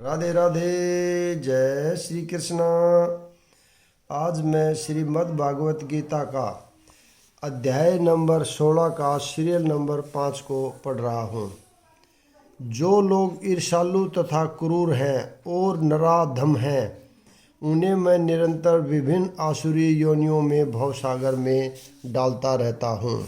राधे राधे। जय श्री कृष्णा। आज मैं श्रीमद् भागवत गीता का अध्याय नंबर 16 का सीरियल नंबर 5 को पढ़ रहा हूँ। जो लोग ईर्ष्यालु तथा क्रूर हैं और नराधम हैं, उन्हें मैं निरंतर विभिन्न आसुरी योनियों में भवसागर में डालता रहता हूँ।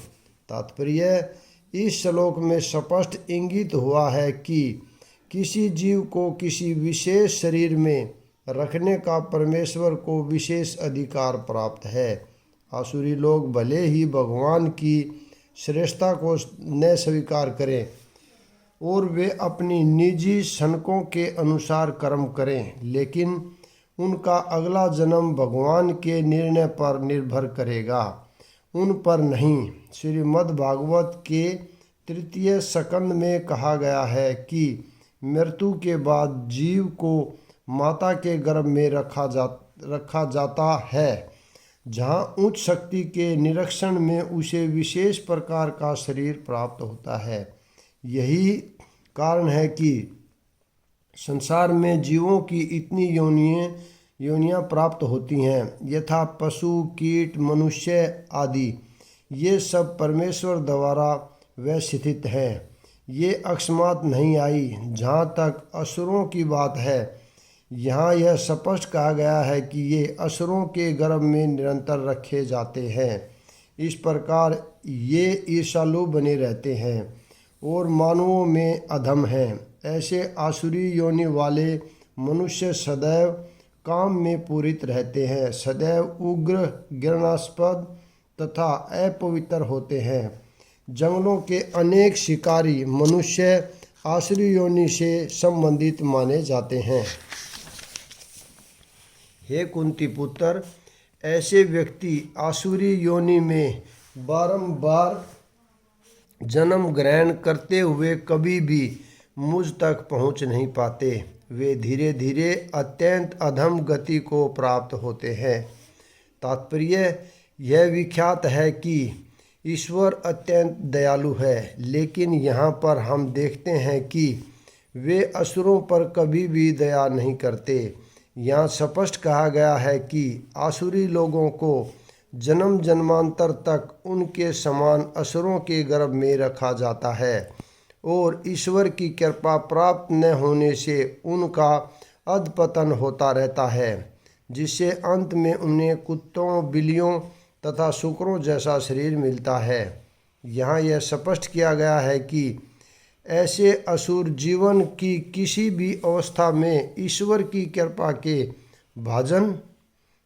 तात्पर्य, इस श्लोक में स्पष्ट इंगित हुआ है कि किसी जीव को किसी विशेष शरीर में रखने का परमेश्वर को विशेष अधिकार प्राप्त है। आसुरी लोग भले ही भगवान की श्रेष्ठता को न स्वीकार करें और वे अपनी निजी सनकों के अनुसार कर्म करें, लेकिन उनका अगला जन्म भगवान के निर्णय पर निर्भर करेगा, उन पर नहीं। श्रीमद् भागवत के 3 स्कंद में कहा गया है कि मृत्यु के बाद जीव को माता के गर्भ में रखा जाता है, जहाँ उच्च शक्ति के निरीक्षण में उसे विशेष प्रकार का शरीर प्राप्त होता है। यही कारण है कि संसार में जीवों की इतनी योनियाँ प्राप्त होती हैं, यथा पशु, कीट, मनुष्य आदि। ये सब परमेश्वर द्वारा व्यवस्थित हैं। ये अकस्मात नहीं आई। जहाँ तक असुरों की बात है, यहाँ यह स्पष्ट कहा गया है कि ये असुरों के गर्भ में निरंतर रखे जाते हैं। इस प्रकार ये ईर्ष्यालु बने रहते हैं और मानवों में अधम हैं। ऐसे आसुरी योनि वाले मनुष्य सदैव काम में पूरित रहते हैं, सदैव उग्र, घृणास्पद तथा अपवित्र होते हैं। जंगलों के अनेक शिकारी मनुष्य आसुरी योनि से संबंधित माने जाते हैं। हे कुंती पुत्र, ऐसे व्यक्ति आसुरी योनि में बारंबार जन्म ग्रहण करते हुए कभी भी मुझ तक पहुंच नहीं पाते। वे धीरे धीरे अत्यंत अधम गति को प्राप्त होते हैं। तात्पर्य, यह विख्यात है कि ईश्वर अत्यंत दयालु है, लेकिन यहाँ पर हम देखते हैं कि वे असुरों पर कभी भी दया नहीं करते। यहाँ स्पष्ट कहा गया है कि आसुरी लोगों को जन्म जन्मांतर तक उनके समान असुरों के गर्भ में रखा जाता है और ईश्वर की कृपा प्राप्त न होने से उनका अधपतन होता रहता है, जिससे अंत में उन्हें कुत्तों, बिल्लियों तथा शुकरों जैसा शरीर मिलता है। यहाँ यह स्पष्ट किया गया है कि ऐसे असुर जीवन की किसी भी अवस्था में ईश्वर की कृपा के भाजन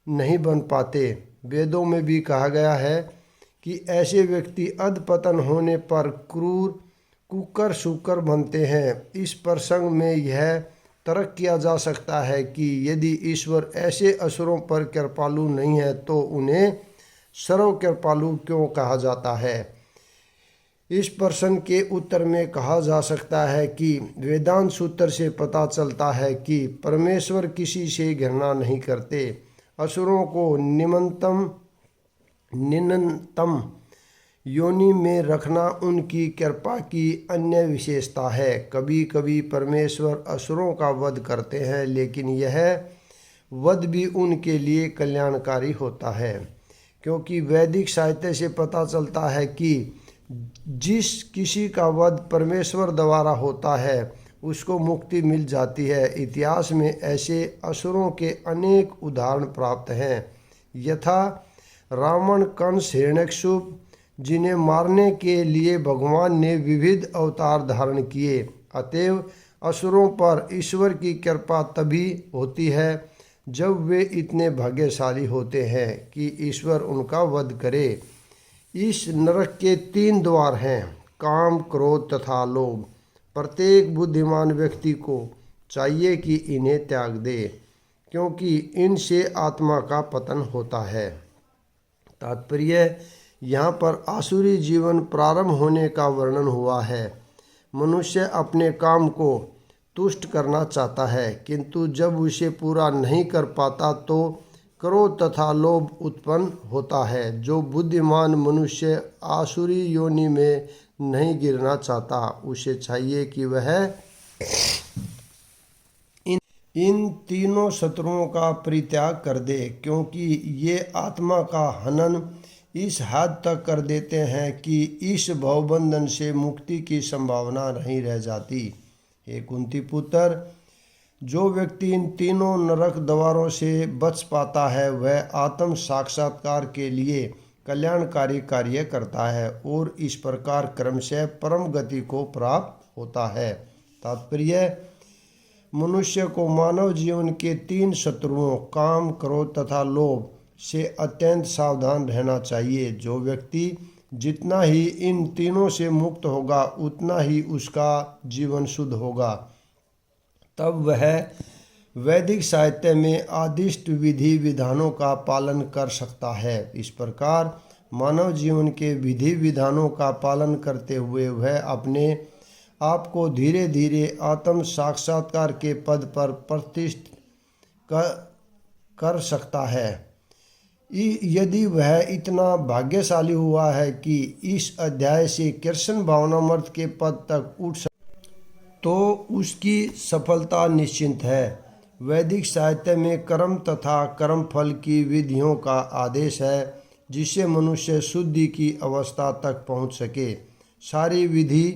नहीं बन पाते। वेदों में भी कहा गया है कि ऐसे व्यक्ति अधपतन होने पर क्रूर, कुकर, शुकर बनते हैं। इस प्रसंग में यह तर्क किया जा सकता है कि यदि ईश्वर ऐसे असुरों पर कृपालु नहीं है तो उन्हें सर्व कृपालु क्यों कहा जाता है। इस प्रश्न के उत्तर में कहा जा सकता है कि वेदांत सूत्र से पता चलता है कि परमेश्वर किसी से घृणा नहीं करते। असुरों को निम्नतम योनि में रखना उनकी कृपा की अन्य विशेषता है। कभी कभी परमेश्वर असुरों का वध करते हैं, लेकिन यह वध भी उनके लिए कल्याणकारी होता है, क्योंकि वैदिक साहित्य से पता चलता है कि जिस किसी का वध परमेश्वर द्वारा होता है उसको मुक्ति मिल जाती है। इतिहास में ऐसे असुरों के अनेक उदाहरण प्राप्त हैं, यथा रावण, कंस, हिरण्यकश्यप, जिन्हें मारने के लिए भगवान ने विविध अवतार धारण किए। अतएव असुरों पर ईश्वर की कृपा तभी होती है जब वे इतने भाग्यशाली होते हैं कि ईश्वर उनका वध करे। इस नरक के 3 द्वार हैं, काम, क्रोध तथा लोभ। प्रत्येक बुद्धिमान व्यक्ति को चाहिए कि इन्हें त्याग दे, क्योंकि इनसे आत्मा का पतन होता है। तात्पर्य, यहाँ पर आसुरी जीवन प्रारंभ होने का वर्णन हुआ है। मनुष्य अपने काम को तुष्ट करना चाहता है, किंतु जब उसे पूरा नहीं कर पाता तो क्रोध तथा लोभ उत्पन्न होता है। जो बुद्धिमान मनुष्य आसुरी योनि में नहीं गिरना चाहता, उसे चाहिए कि वह इन तीनों शत्रुओं का परित्याग कर दे, क्योंकि ये आत्मा का हनन इस हद तक कर देते हैं कि इस भवबंधन से मुक्ति की संभावना नहीं रह जाती। हे कुंती पुत्र, जो व्यक्ति इन तीनों नरक द्वारों से बच पाता है वह आत्म साक्षात्कार के लिए कल्याणकारी कार्य करता है और इस प्रकार क्रमशः परम गति को प्राप्त होता है। तात्पर्य, मनुष्य को मानव जीवन के 3 शत्रुओं काम, क्रोध तथा लोभ से अत्यंत सावधान रहना चाहिए। जो व्यक्ति जितना ही इन तीनों से मुक्त होगा उतना ही उसका जीवन शुद्ध होगा। तब वह वैदिक साहित्य में आदिष्ट विधि विधानों का पालन कर सकता है। इस प्रकार मानव जीवन के विधि विधानों का पालन करते हुए वह अपने आप को धीरे धीरे आत्म साक्षात्कार के पद पर प्रतिष्ठित कर सकता है। यदि वह इतना भाग्यशाली हुआ है कि इस अध्याय से कृष्ण भावनामर्थ के पद तक उठ तो उसकी सफलता निश्चित है। वैदिक साहित्य में कर्म तथा कर्मफल की विधियों का आदेश है, जिससे मनुष्य शुद्धि की अवस्था तक पहुंच सके। सारी विधि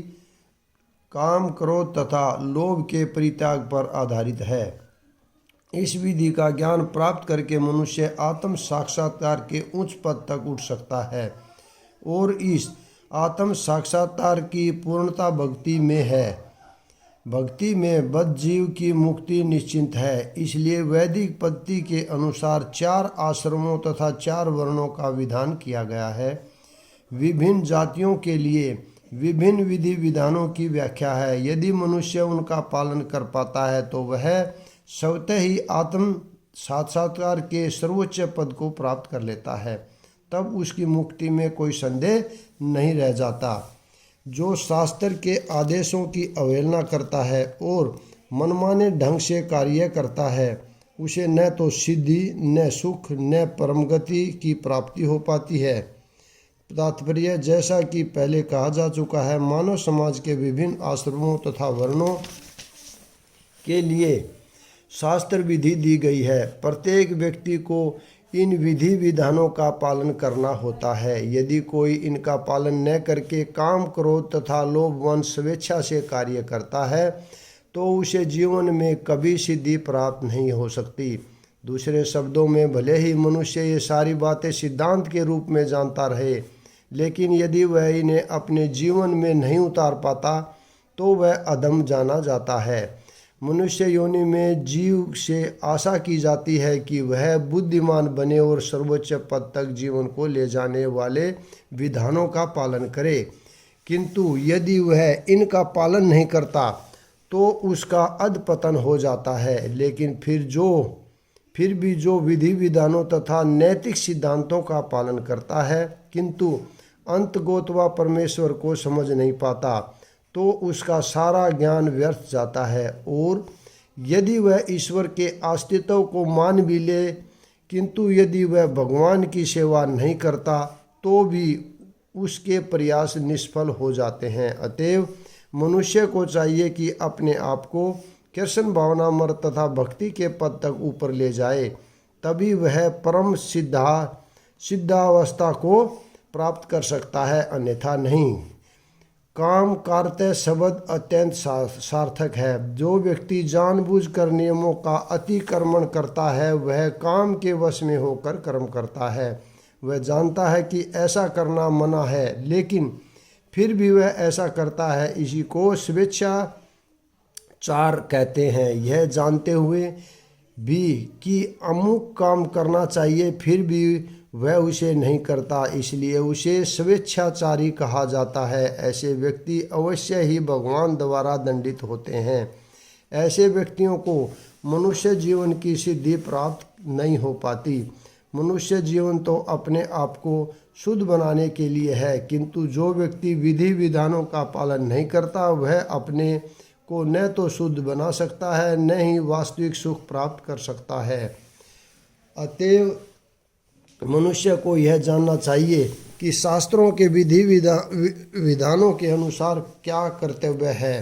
काम, क्रोध तथा लोभ के परित्याग पर आधारित है। इस विधि का ज्ञान प्राप्त करके मनुष्य आत्म साक्षात्कार के उच्च पद तक उठ सकता है और इस आत्म साक्षात्कार की पूर्णता भक्ति में है। भक्ति में बद्ध जीव की मुक्ति निश्चित है। इसलिए वैदिक पद्धति के अनुसार 4 आश्रमों तथा 4 वर्णों का विधान किया गया है। विभिन्न जातियों के लिए विभिन्न विधि विधानों की व्याख्या है। यदि मनुष्य उनका पालन कर पाता है तो वह स्वतः ही आत्म साक्षात्कार के सर्वोच्च पद को प्राप्त कर लेता है। तब उसकी मुक्ति में कोई संदेह नहीं रह जाता। जो शास्त्र के आदेशों की अवहेलना करता है और मनमाने ढंग से कार्य करता है उसे न तो सिद्धि, न सुख, न परमगति की प्राप्ति हो पाती है। तात्पर्य, जैसा कि पहले कहा जा चुका है, मानव समाज के विभिन्न आश्रमों तथा वर्णों के लिए शास्त्र विधि दी गई है। प्रत्येक व्यक्ति को इन विधि विधानों का पालन करना होता है। यदि कोई इनका पालन न करके काम, क्रोध तथा लोभवश स्वेच्छा से कार्य करता है तो उसे जीवन में कभी सिद्धि प्राप्त नहीं हो सकती। दूसरे शब्दों में, भले ही मनुष्य ये सारी बातें सिद्धांत के रूप में जानता रहे, लेकिन यदि वह इन्हें अपने जीवन में नहीं उतार पाता तो वह अधम जाना जाता है। मनुष्य योनि में जीव से आशा की जाती है कि वह बुद्धिमान बने और सर्वोच्च पद तक जीवन को ले जाने वाले विधानों का पालन करे, किंतु यदि वह इनका पालन नहीं करता तो उसका अधपतन हो जाता है। लेकिन फिर भी जो विधि विधानों तथा नैतिक सिद्धांतों का पालन करता है किंतु अंतगोतवा परमेश्वर को समझ नहीं पाता तो उसका सारा ज्ञान व्यर्थ जाता है। और यदि वह ईश्वर के अस्तित्व को मान भी ले किंतु यदि वह भगवान की सेवा नहीं करता तो भी उसके प्रयास निष्फल हो जाते हैं। अतएव मनुष्य को चाहिए कि अपने आप को कृष्ण भावनामर्थ तथा भक्ति के पद तक ऊपर ले जाए, तभी वह परम सिद्धावस्था को प्राप्त कर सकता है, अन्यथा नहीं। काम कार्य शब्द अत्यंत सार्थक है। जो व्यक्ति जानबूझकर नियमों का अतिक्रमण करता है वह काम के वश में होकर कर्म करता है। वह जानता है कि ऐसा करना मना है, लेकिन फिर भी वह ऐसा करता है। इसी को स्वेच्छाचार कहते हैं। यह जानते हुए भी कि अमुक काम करना चाहिए फिर भी वह उसे नहीं करता, इसलिए उसे स्वेच्छाचारी कहा जाता है। ऐसे व्यक्ति अवश्य ही भगवान द्वारा दंडित होते हैं। ऐसे व्यक्तियों को मनुष्य जीवन की सिद्धि प्राप्त नहीं हो पाती। मनुष्य जीवन तो अपने आप को शुद्ध बनाने के लिए है, किंतु जो व्यक्ति विधि विधानों का पालन नहीं करता वह अपने को न तो शुद्ध बना सकता है न ही वास्तविक सुख प्राप्त कर सकता है। अतएव मनुष्य को यह जानना चाहिए कि शास्त्रों के विधि विधानों के अनुसार क्या कर्तव्य है।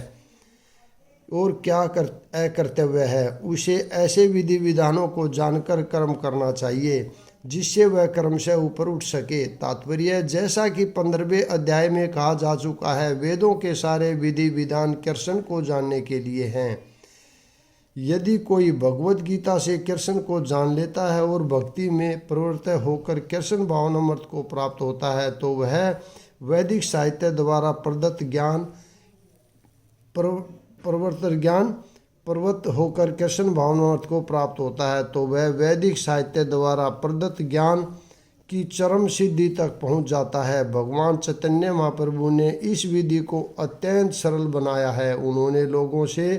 और क्या अकर्तव्य है, उसे ऐसे विधि विधानों को जानकर कर्म करना चाहिए जिससे वह कर्म से ऊपर उठ सके। तात्पर्य, जैसा कि 15वें अध्याय में कहा जा चुका है, वेदों के सारे विधि विधान कृष्ण को जानने के लिए हैं। यदि कोई भगवत गीता से कृष्ण को जान लेता है और भक्ति में प्रवृत्त होकर कृष्ण भावनामृत को प्राप्त होता है, तो वह वैदिक साहित्य द्वारा प्रदत्त ज्ञान प्रवृत्त होकर कृष्ण भावनामृत को प्राप्त होता है, तो वह वैदिक साहित्य द्वारा प्रदत्त ज्ञान की चरम सिद्धि तक पहुंच जाता है। भगवान चैतन्य महाप्रभु ने इस विधि को अत्यंत सरल बनाया है। उन्होंने लोगों से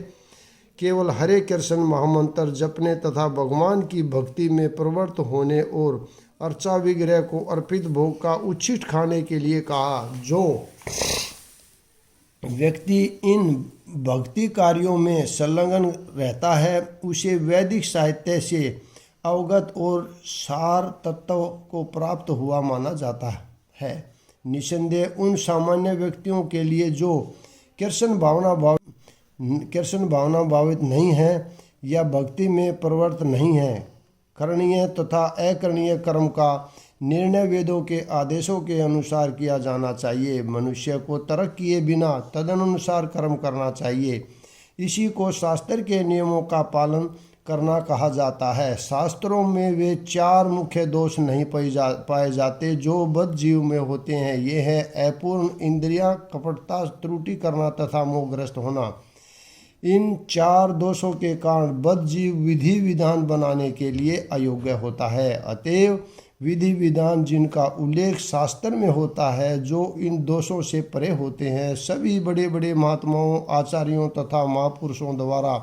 केवल हरे कृष्ण महामंत्र जपने तथा भगवान की भक्ति में प्रवृत्त होने और अर्चा विग्रह को अर्पित भोग का उच्छिष्ट खाने के लिए कहा। जो व्यक्ति इन भक्ति कार्यों में संलग्न रहता है, उसे वैदिक साहित्य से अवगत और सार तत्व को प्राप्त हुआ माना जाता है। निसंदेह उन सामान्य व्यक्तियों के लिए जो कृष्ण भावना भावित नहीं है या भक्ति में प्रवृत्त नहीं है, करणीय तथा अकरणीय कर्म का निर्णय वेदों के आदेशों के अनुसार किया जाना चाहिए। मनुष्य को तर्क किए बिना तदनुसार कर्म करना चाहिए। इसी को शास्त्र के नियमों का पालन करना कहा जाता है। शास्त्रों में वे 4 मुख्य दोष नहीं पाए जाते जो बद्ध जीव में होते हैं। ये है अपूर्ण इंद्रियां, कपटता, त्रुटि करना तथा मोहग्रस्त होना। इन 4 दोषों के कारण बद्ध जीव विधि विधान बनाने के लिए अयोग्य होता है। अतएव विधि विधान जिनका उल्लेख शास्त्र में होता है, जो इन दोषों से परे होते हैं, सभी बड़े बड़े महात्माओं, आचार्यों तथा महापुरुषों द्वारा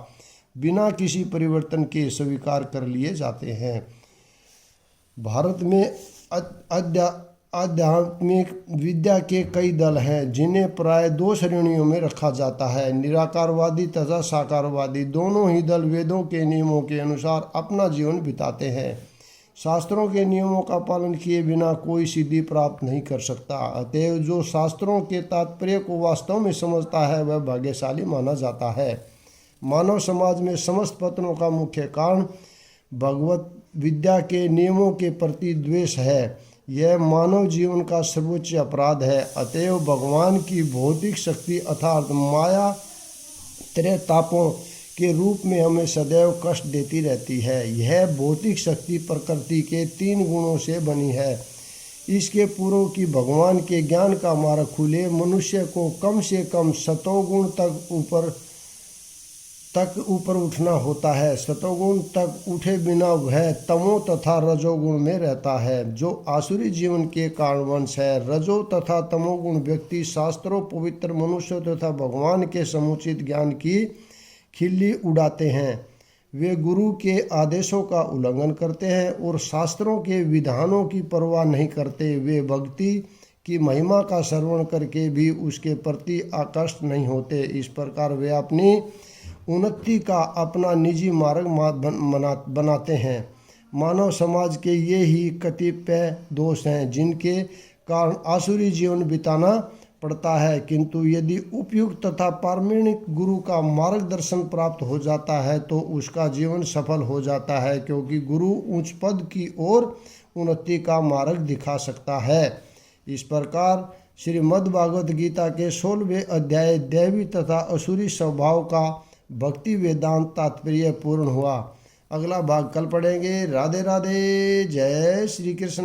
बिना किसी परिवर्तन के स्वीकार कर लिए जाते हैं। भारत में आध्यात्मिक विद्या के कई दल हैं, जिन्हें प्राय 2 श्रेणियों में रखा जाता है। निराकारवादी तथा साकारवादी दोनों ही दल वेदों के नियमों के अनुसार अपना जीवन बिताते हैं। शास्त्रों के नियमों का पालन किए बिना कोई सिद्धि प्राप्त नहीं कर सकता। अतएव जो शास्त्रों के तात्पर्य को वास्तव में समझता है, वह भाग्यशाली माना जाता है। मानव समाज में समस्त पतनों का मुख्य कारण भगवत विद्या के नियमों के प्रति द्वेष है। यह मानव जीवन का सर्वोच्च अपराध है। अतएव भगवान की भौतिक शक्ति अर्थात माया त्रैतापों के रूप में हमें सदैव कष्ट देती रहती है। यह भौतिक शक्ति प्रकृति के 3 गुणों से बनी है। इसके पूर्व की भगवान के ज्ञान का मार्ग खुले, मनुष्य को कम से कम सतोगुण तक ऊपर उठना होता है। सतोगुण तक उठे बिना वह तमो तथा रजोगुण में रहता है, जो आसुरी जीवन के कारणवंश है। रजो तथा तमोगुण व्यक्ति शास्त्रों, पवित्र मनुष्य तथा भगवान के समुचित ज्ञान की खिल्ली उड़ाते हैं। वे गुरु के आदेशों का उल्लंघन करते हैं और शास्त्रों के विधानों की परवाह नहीं करते। वे भक्ति की महिमा का श्रवण करके भी उसके प्रति आकृष्ट नहीं होते। इस प्रकार वे अपनी उन्नति का अपना निजी मार्ग बनाते हैं। मानव समाज के ये ही कतिपय दोष हैं जिनके कारण आसुरी जीवन बिताना पड़ता है। किंतु यदि उपयुक्त तथा पारमाणिक गुरु का मार्गदर्शन प्राप्त हो जाता है तो उसका जीवन सफल हो जाता है, क्योंकि गुरु उच्च पद की ओर उन्नति का मार्ग दिखा सकता है। इस प्रकार श्रीमद् भागवत गीता के 16वें अध्याय दैवी तथा असुरी स्वभाव का भक्ति वेदांत तात्पर्य पूर्ण हुआ। अगला भाग कल पढ़ेंगे। राधे राधे। जय श्री कृष्ण।